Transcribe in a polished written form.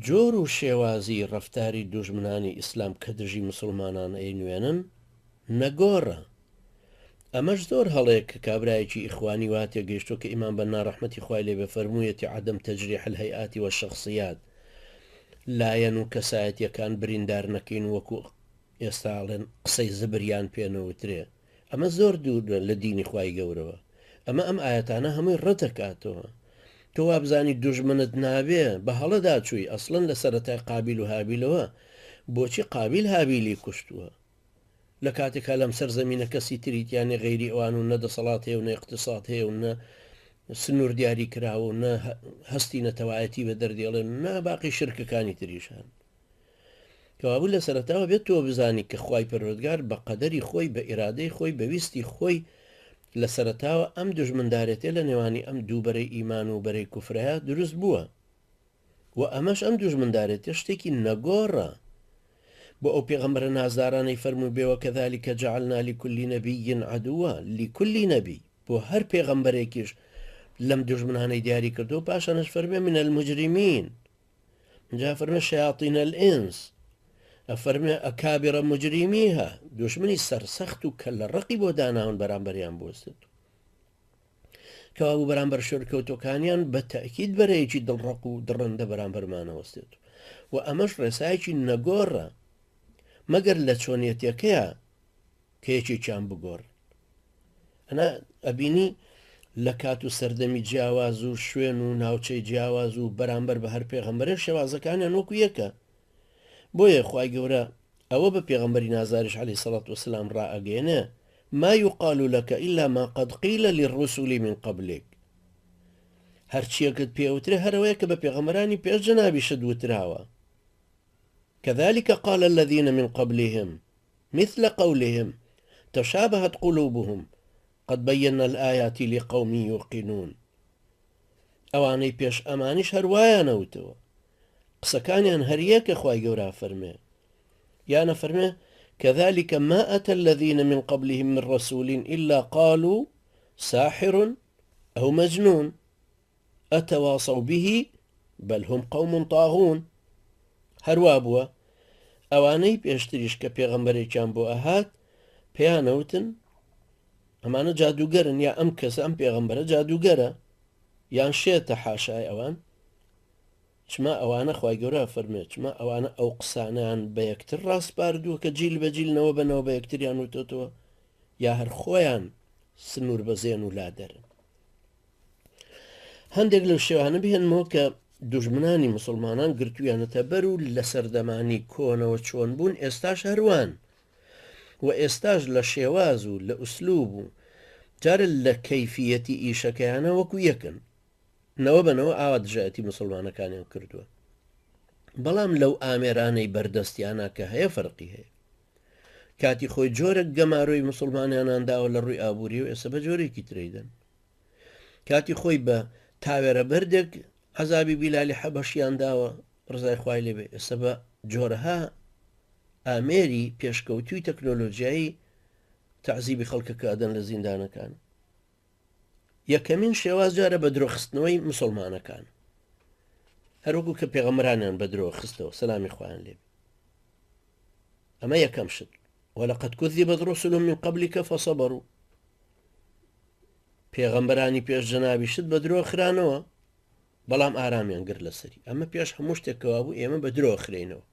جۆر و شێوازی ڕەفتاری دوژمنانی ئیسلام کە دژی مسلمانان ئەینوێنن نەگۆڕە. ئەمەش زۆر هەڵەیە کە کابرایەکی ئیخوانی واتێ گەیشتۆ کە ئیمان بە ناڕەحمەتی خوای لێ بە فەرموویەتی عەدەم تەجریح الهەیئاتی وەشەخصیات، لایەن و کەسایەتیەکان بریندار نەکەین وەکو ئێستاڵێن قسەی زبریان پێنەوترێ. ئەمە زۆر دوورە لە دینی خوای گەورەوە. ئەمە ئەم ئاەتانە هەمووی ڕەتەکاتەوە. تۆ وابزانی دوژمنت نابێ بە هەڵەدا چووی ئەسڵن لە سەرەتای قابیل و هابیلەوە بۆچی قابیل هابیلی کوشتووە لە کاتێکا لەم سەرزەمینە کەسی تریتیانی غەیری ئەوان و نەدەسەڵات هەیە و نە اقتصاد هەیە و نە سنوور دیاری کراوە و نە هەستی نەتەوایەتی بە دەردێڵێن نە باقی شرکەکانی تریشان کەوابوو لە سەرەتاوە بێت تۆ بزانی کە خوای پەروەردگار بە قەدەری خۆی بە ئیرادەی خۆی بەویستی خۆی لە سەرەتاوە ئەم دژمندارێتێ لە نێوانی ئەم دوو بەرەی ئیمان و بەرەی کوفرەیە دروست بووە و ئەمەش ئەم دژمندارێتێ شتێکی نەگۆڕە بۆ ئەو پێغەمبەرە نازدارانەی فەرموو بێوە کەذالکە جەعەلنا لکولی نەبیین عەدووە لکولی نەبی بۆ هەر پێغەمبەرێکیش لەم دژمنانەی دیاری کردو و پاشانش فەرمێ من المجرمین جا فەرمێ شەیاطین الئینس ئەفەرمێ ئەکابرە مجریمیها دوژمنی سەرسەخت و کە لە ڕقی بۆ داناون بەرامبەریان بوەستێت کەوابوو بەرامبەر شۆرکەوتۆکانیان بە تەئکید بەرەیەکی دڵڕق و دڕندە بەرامبەرمانەوەستێت و ئەمەش ڕێسایەکی نەگۆڕە مەگەر لە چۆنیەتەکەیە کە یەکێکیان بگۆڕ ئەنا ئەبینی لە کات و سەردەمی جیاواز و شوێن و ناوچەی جیاواز و بەرامبەر بە هەر پێغەمبەرە شێوازەکانیان وەکو یەکە بۆیە خوای گەورە ئەوە بە پێغەمبەری نازاریش عەلەیهی سەڵات وەسەلام ڕائەگەیەنێ ما يقال لك إلا ما قد قيل للرسل من قبلك هەرچیەکەت پێوترێ هەرەوەیە کە بە پێغەمبەرانی پێش جەنابی شت وتراوە كذلك قال الذين من قبلهم مثل قولهم تشابهت قلوبهم قد بينا الآيات لقوم يوقنون ئەوانەی پێش ئەمانیش هەروایانەوتەوە قسەکانیان هەریەکە خوای گەورە فەرمێ یانە فەرمێ كذلك ما أتى الذين من قبلهم من رسول إلا قالوا ساحر أو مجنون أتواصوا به بل هم قوم طاغون هەروابووە ئەوانەی پێشتریش کە پێغەمبەرێکیان بۆ ئەهات پێیانەوتن ئەمانە جادوگەرن یا ئەم کەسە ئەم پێغەمبەرە جادوگەرە یان شێتە حاشای ئەوان چما ئەوانە خوای گەورە فەرمێت چما ئەوانە ئەو قسانیان بە یەکتر ڕاستپاردووە کە جیل بە جیلنەوە بنەوە بە یەکتریان وتۆتەوە یا هەر خۆیان سنوور بەزێن و لادەرن هەندێک لەو شێوانە بهێنمەوە کە دوژمنانی مسلمانان گرتویانەتە بەر و لە سەردەمانی کۆنەوە چۆن بوون ئێستاش هەروان و ئێستاش لە شێواز و لە ئوسلوب و جارە لە کەیفیەتی ئیشەکەیانە وەکو یەکن نەوە بنەوە ئاوا دژایەتی مسلمانەکانیان کردووە بەڵام لەو ئامێرانەی بەردەستیانە کە هەیە فەرقی هەیە کاتی خۆی جۆرە گەماڕۆی مسلمانیانانداوە لە ڕووی ئابووری و ئێستا بە جۆرێکی ترەیدەن کاتی خۆی بە تاوێرە بەردێک عەزابی بیلالی حەبەشیان داوە ڕزای خوای لێبێ ئێستا بە جۆرەها ئامێری پێشکەوتووی تەکنۆلۆژیایی تەعزیبی خەڵکەکە ئەدەن لە زیندانەکان یەکەمین شێواز جارە بە درۆخستنەوەی مسلمانەکان هەروەکو کە پێغەمبەرانیان بە درۆ خستەوە سەلامی خوایان لێبێ ئەمە یەکەم شت وەلەقەد کذبت رسل من قبلك فصبروا پێغەمبەرانی پێش جەنابی شت بە درۆ خرانەوە بەڵام ئارامیان گرت لەسەری ئەمە پێش هەموو شتێکەوە بوو ئێمە بە درۆ خرێنەوە